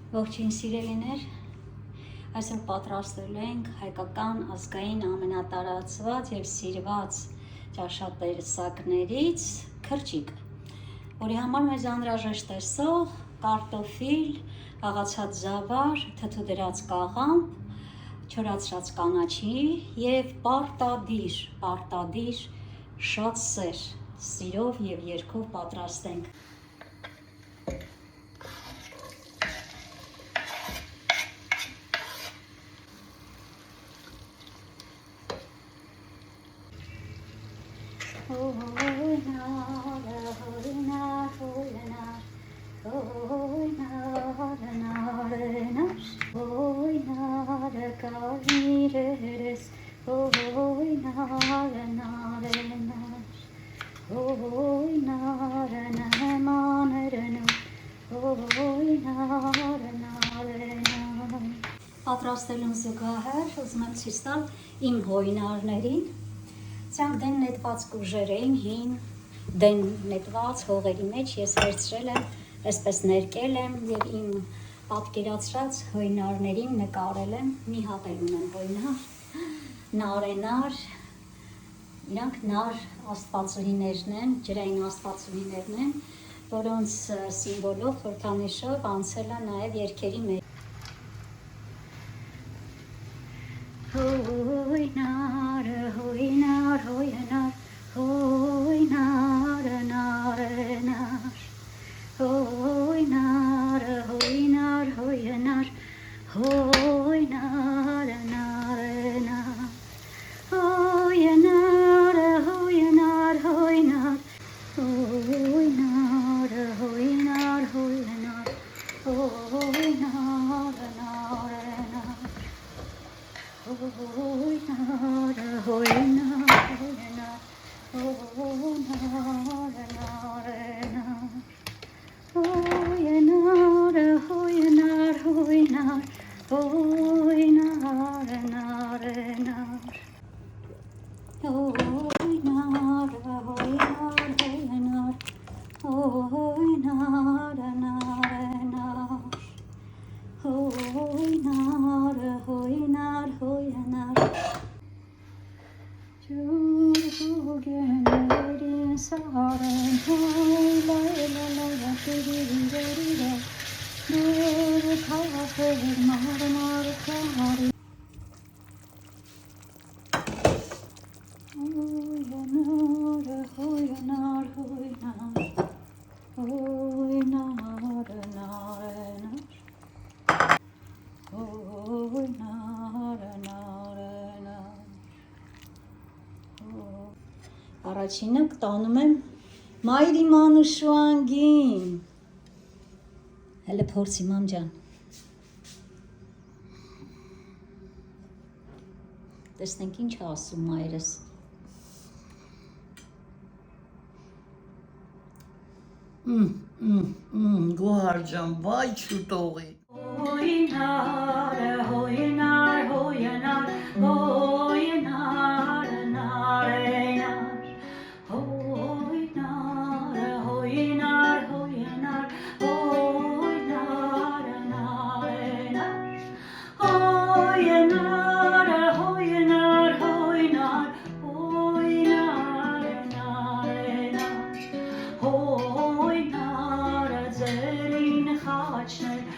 Ողջույն սիրելիներ, այսօր պատրաստել ենք հայկական ազգային ամենատարածված և սիրված ճաշատեսակներից քրճիկ, որի համար մեզ անհրաժեշտ է սող, կարտոֆիլ, աղացած զավար, թթու դրած կաղամբ, չորացրած կանաչի և պարտադիր շատ սեր, սիրով և երգով պատրաստենք։ Պատրաստելուն զուգահեռ ուզում եմ ցույց տալ իմ հորինարներին։ Սրանք դեն նետված կուժեր էին, հին դեն նետված հողերի մեջ ես վերցրել եմ, այսպես ներկել եմ և իմ պատկերացրած հորինարներին նկարել եմ, մի հատ էլ ունեմ հորինար, նարենար, իրանք նար աստվածուհիներն են, ջրային աստվածուհիներն են, որոնց սիմվոլով, խորհրդանիշով անցել է նաև երգերի մեջ։ Հոյնարը, հոյնար, հոյնար, հոյնարը, նարենար, հոյնարը, հոյնար, հոյնար, հոյնարը, նարենար, հոյնարը, հոյնար, հոյնար, հոյնարը, հոյնար, հոյնար, հոյնարը, նարենար, հոյնարը, հոյնար, հոյնար, հոյնարը, նարենար, հոյնարը, հոյնար, հոյնար, հոյնարը, նարենար, հոյնարը, հոյնար, հոյնար, հոյնարը, նարենար, հոյնարը, հոյնար, հոյնար, ջուգեներին սարեն, հոյլայլալայա տիրիրիրիրիրա, դեր կաղապեր մարմար կարի, հոյնարը, հոյնար, հոյնար, հոյնարը, նարենար, հոյնարը, նարենար, առաջինը տանում եմ մայրի մանուշուանգին, հələ փորձի մամ ջան, տեսնենք ինչ ասում մայրս, Գոհար ջան, վայ չուտողի։ Հոյնարը, հոյնար, հոյնար, հոյնարը, նարենար, հոյնարը, հոյնար, հոյնար, հոյնարը, նարենար, հոյնարը, հոյնար, հոյնար, հոյնարը, նարենար, հոյնարը ձերին խաչներ,